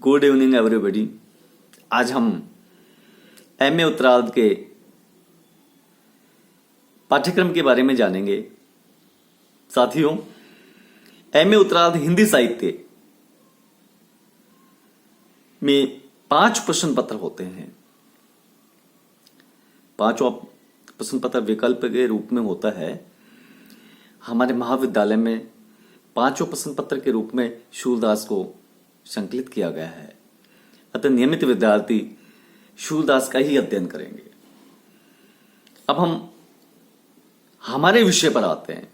Good evening everybody. आज हम MA उत्तरार्ध के पाठ्यक्रम के बारे में जानेंगे। साथियों, एमए उत्तरार्ध हिंदी साहित्य में 5 प्रश्न पत्र होते हैं। 5वां प्रश्न पत्र विकल्प के रूप में होता है। हमारे महाविद्यालय में 5वें प्रश्न पत्र के रूप में शूरदास को संकलित किया गया है। अतः नियमित विद्यार्थी शूरदास का ही अध्ययन करेंगे। अब हम हमारे विषय पर आते हैं।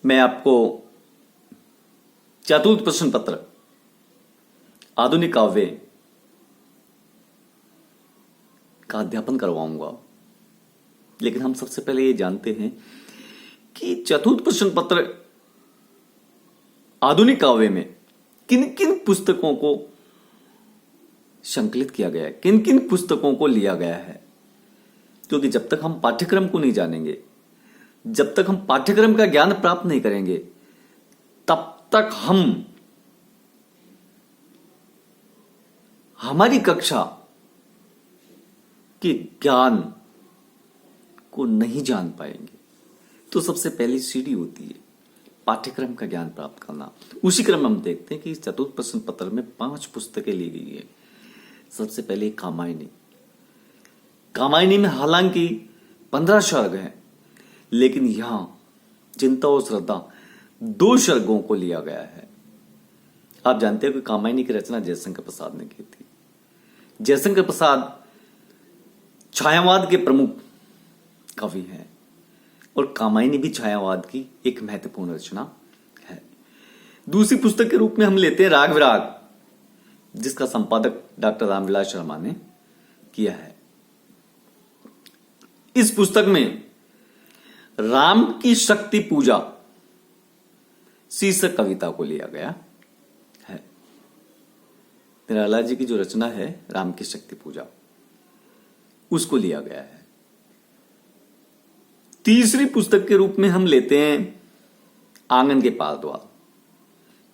मैं आपको चतुर्थ प्रश्न पत्र आधुनिक काव्य का अध्यापन करवाऊंगा, लेकिन हम सबसे पहले ये जानते हैं कि चतुर्थ प्रश्न पत्र आधुनिक काव्य में किन किन पुस्तकों को संकलित किया गया है, किन किन पुस्तकों को लिया गया है। क्योंकि जब तक हम पाठ्यक्रम को नहीं जानेंगे, जब तक हम पाठ्यक्रम का ज्ञान प्राप्त नहीं करेंगे, तब तक हम हमारी कक्षा के ज्ञान को नहीं जान पाएंगे। तो सबसे पहली सीढ़ी होती है पाठ्यक्रम का ज्ञान प्राप्त करना। उसी क्रम में हम देखते हैं कि इस चतुर्थ प्रश्न पत्र में 5 पुस्तकें ली गई है। सबसे पहले कामायनी। कामायनी में हालांकि 15 सर्ग हैं, लेकिन यहां चिंता और श्रद्धा 2 सर्गों को लिया गया है। आप जानते हो कि कामायनी की रचना जयशंकर प्रसाद ने की थी। जयशंकर प्रसाद छायावाद के प्रमुख कवि हैं और कामायनी भी छायावाद की एक महत्वपूर्ण रचना है। दूसरी पुस्तक के रूप में हम लेते हैं राग विराग, जिसका संपादक डॉक्टर रामविलास शर्मा ने किया है। इस पुस्तक में राम की शक्ति पूजा शीर्षक कविता को लिया गया है। निराला जी की जो रचना है राम की शक्ति पूजा, उसको लिया गया है। तीसरी पुस्तक के रूप में हम लेते हैं आंगन के पार द्वार।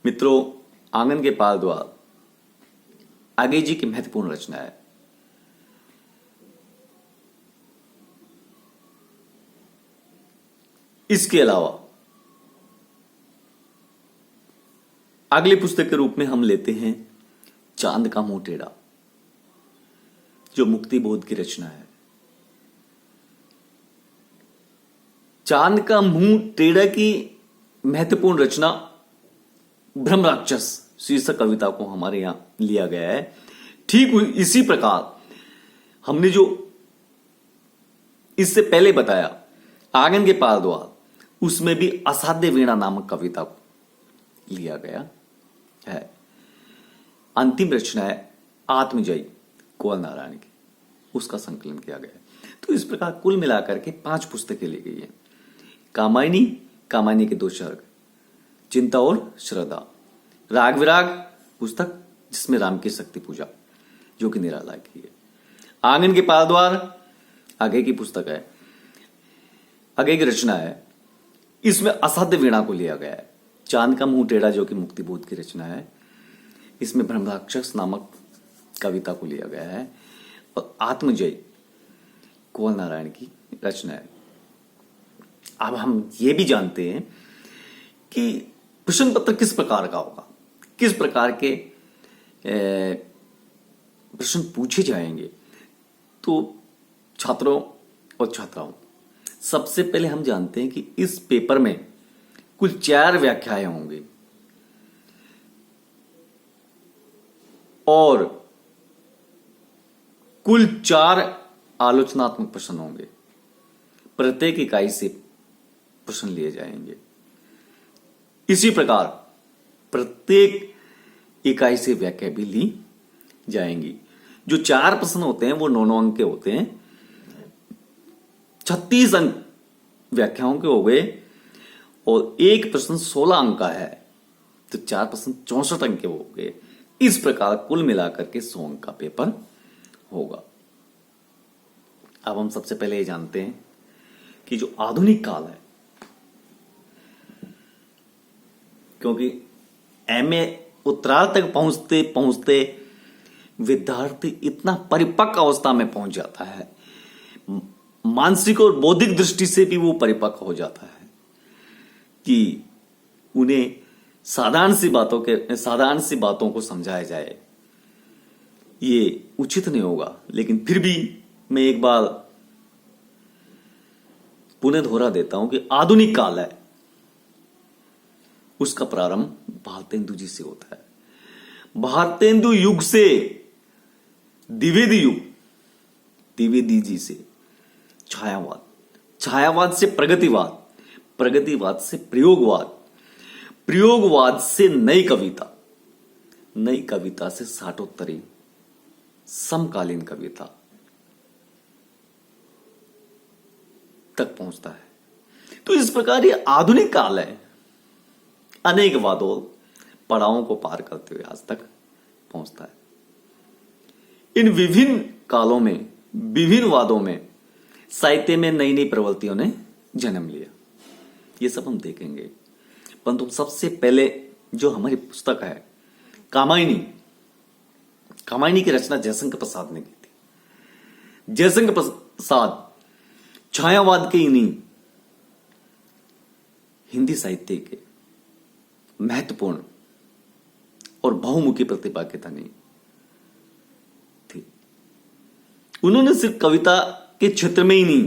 मित्रों, आंगन के पार द्वार आगे जी की महत्वपूर्ण रचना है। इसके अलावा अगली पुस्तक के रूप में हम लेते हैं चांद का मुंह टेढ़ा, जो मुक्ति बोध की रचना है। चांद का मुंह टेढ़ा की महत्वपूर्ण रचना ब्रह्म राक्षस शीर्षक कविता को हमारे यहां लिया गया है। ठीक इसी प्रकार हमने जो इससे पहले बताया आंगन के पार द्वार, उसमें भी असाध्य वीणा नामक कविता को लिया गया है। अंतिम रचना है आत्मजयी कुंवर नारायण की, उसका संकलन किया गया है। तो इस प्रकार कुल मिलाकर के 5 पुस्तकें ली गई हैं। कामायनी, कामायनी के 2 सर्ग, चिंता और श्रद्धा, राग विराग पुस्तक जिसमें राम की शक्ति पूजा जो कि निराला की है, आंगन के पार द्वार आगे की पुस्तक है, आगे की रचना है। इसमें असाध्य वीणा को लिया गया है। चांद का मुंह टेढ़ा जो कि मुक्ति बोध की रचना है, इसमें ब्रह्म राक्षस नामक कविता को लिया गया है। और आत्मजयी कुंवर नारायण की रचना है। अब हम ये भी जानते हैं कि प्रश्न पत्र किस प्रकार का होगा, किस प्रकार के प्रश्न पूछे जाएंगे। तो छात्रों और छात्राओं, सबसे पहले हम जानते हैं कि इस पेपर में कुल 4 व्याख्याएं होंगी और कुल 4 आलोचनात्मक प्रश्न होंगे। प्रत्येक इकाई से प्रश्न लिए जाएंगे। इसी प्रकार प्रत्येक इकाई से व्याख्या भी ली जाएंगी। जो 4 प्रश्न होते हैं वो 9 अंक के होते हैं। 36 अंक व्याख्याओं के हो गए और एक प्रश्न 16 अंक का है, तो 4 प्रश्न 64 अंक के हो गए। इस प्रकार कुल मिलाकर के 100 अंक का पेपर होगा। अब हम सबसे पहले ये जानते हैं कि जो आधुनिक काल है, क्योंकि एमए उत्तरार्ध तक पहुंचते पहुंचते विद्यार्थी इतना परिपक्व अवस्था में पहुंच जाता है, मानसिक और बौद्धिक दृष्टि से भी वो परिपक्व हो जाता है कि उन्हें साधारण सी बातों को समझाया जाए ये उचित नहीं होगा। लेकिन फिर भी मैं एक बार पुनः दोहरा देता हूं कि आधुनिक काल है, उसका प्रारंभ भारतेंदु जी से होता है। भारतेंदु युग से द्विवेदी युग, द्विवेदी जी से छायावाद, छायावाद से प्रगतिवाद, प्रगतिवाद से प्रयोगवाद, प्रयोगवाद से नई कविता, नई कविता से साठोत्तरी समकालीन कविता तक पहुंचता है। तो इस प्रकार ये आधुनिक काल है, अनेक वादों पड़ावों को पार करते हुए आज तक पहुंचता है। इन विभिन्न कालों में, विभिन्न वादों में साहित्य में नई नई प्रवृत्तियों ने जन्म लिया, ये सब हम देखेंगे। परंतु सबसे पहले जो हमारी पुस्तक है कामायनी, कामायनी की रचना जयशंकर प्रसाद ने की थी। जयशंकर प्रसाद छायावाद के इन्हीं हिंदी साहित्य के महत्वपूर्ण और बहुमुखी प्रतिभा के धनी थे। उन्होंने सिर्फ कविता के क्षेत्र में ही नहीं,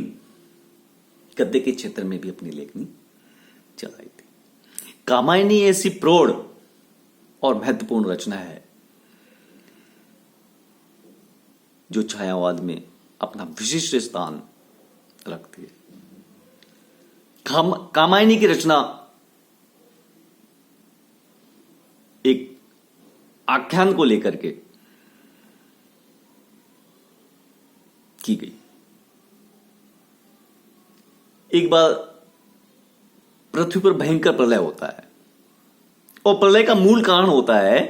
गद्य के क्षेत्र में भी अपनी लेखनी चलाई थी। कामायनी ऐसी प्रौढ़ और महत्वपूर्ण रचना है जो छायावाद में अपना विशिष्ट स्थान रखती है। कामायनी की रचना एक आख्यान को लेकर के की गई। एक बार पृथ्वी पर भयंकर प्रलय होता है और प्रलय का मूल कारण होता है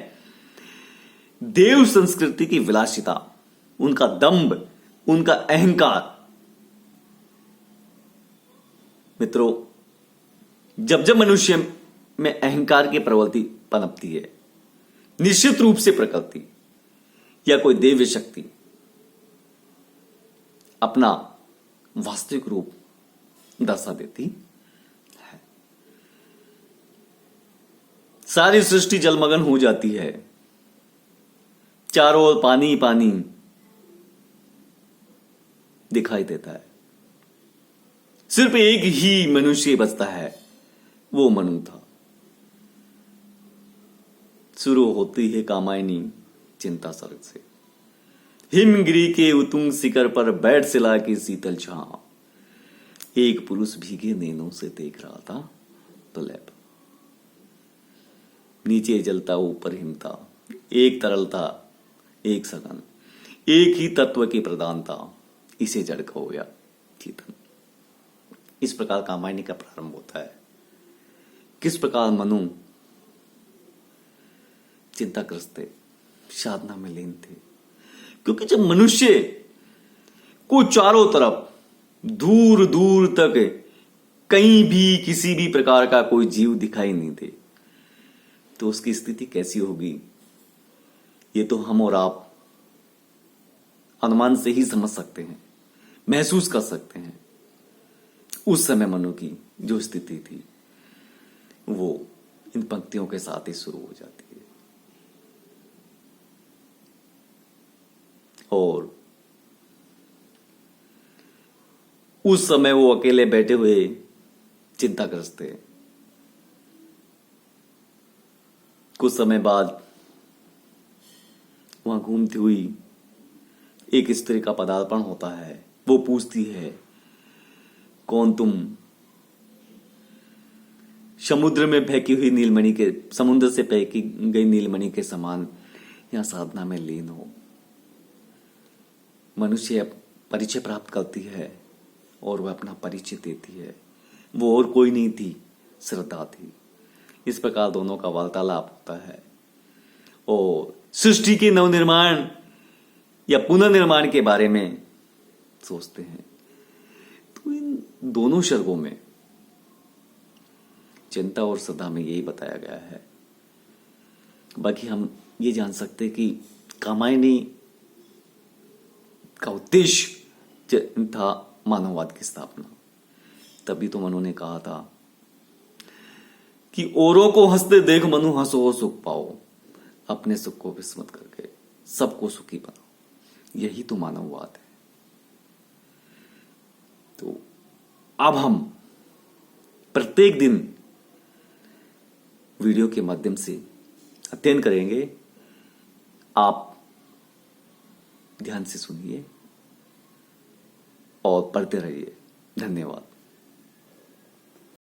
देव संस्कृति की विलासिता, उनका दंभ, उनका अहंकार। मित्रों, जब जब मनुष्य में अहंकार की प्रवृत्ति पनपती है, निश्चित रूप से प्रकृति या कोई देवी शक्ति अपना वास्तविक रूप दर्शा देती है। सारी सृष्टि जलमग्न हो जाती है, चारों ओर पानी पानी दिखाई देता है। सिर्फ एक ही मनुष्य बचता है, वो मनु था। शुरू होती है कामायनी चिंता सर्ग से। हिमगिरी के उतुंग शिखर पर बैठ सिला की शीतल छांव, एक पुरुष भीगे नैनों से देख रहा था दुर्लभ। नीचे जलता ऊपर हिमता, एक तरलता एक सघन, एक ही तत्व की प्रधानता, इसे जड़ खोया चेतन। इस प्रकार कामायनी का प्रारंभ होता है। किस प्रकार मनु चिंताग्रस्त थे, साधना में लीन थे, क्योंकि जब मनुष्य को चारों तरफ दूर दूर तक कहीं भी किसी भी प्रकार का कोई जीव दिखाई नहीं दे, तो उसकी स्थिति कैसी होगी ये तो हम और आप अनुमान से ही समझ सकते हैं, महसूस कर सकते हैं। उस समय मनु की जो स्थिति थी वो इन पंक्तियों के साथ ही शुरू हो जाती है। और उस समय वो अकेले बैठे हुए चिंताग्रस्त थे। कुछ समय बाद वहां घूमती हुई एक स्त्री का पदार्पण होता है। वो पूछती है, कौन तुम? समुद्र में फेंकी हुई नीलमणि के, समुद्र से फेंकी गई नीलमणि के समान यहां साधना में लीन हो। मनुष्य परिचय प्राप्त करती है और वह अपना परिचय देती है। वो और कोई नहीं थी, श्रद्धा थी। इस प्रकार दोनों का वार्तालाप होता है और सृष्टि के नवनिर्माण या पुनर्निर्माण के बारे में सोचते हैं। तो इन दोनों सर्गों में चिंता और श्रद्धा में यही बताया गया है बाकी हम ये जान सकते कि कामायनी का उद्देश्य था मानववाद की स्थापना। तभी तो मनु ने कहा था कि औरों को हंसते देख मनु हंसो सुख पाओ, अपने सुख को विस्मृत करके सबको सुखी बनाओ। यही तो मानववाद है। तो अब हम प्रत्येक दिन वीडियो के माध्यम से अध्ययन करेंगे। आप ध्यान से सुनिए और पढ़ते रहिए। धन्यवाद।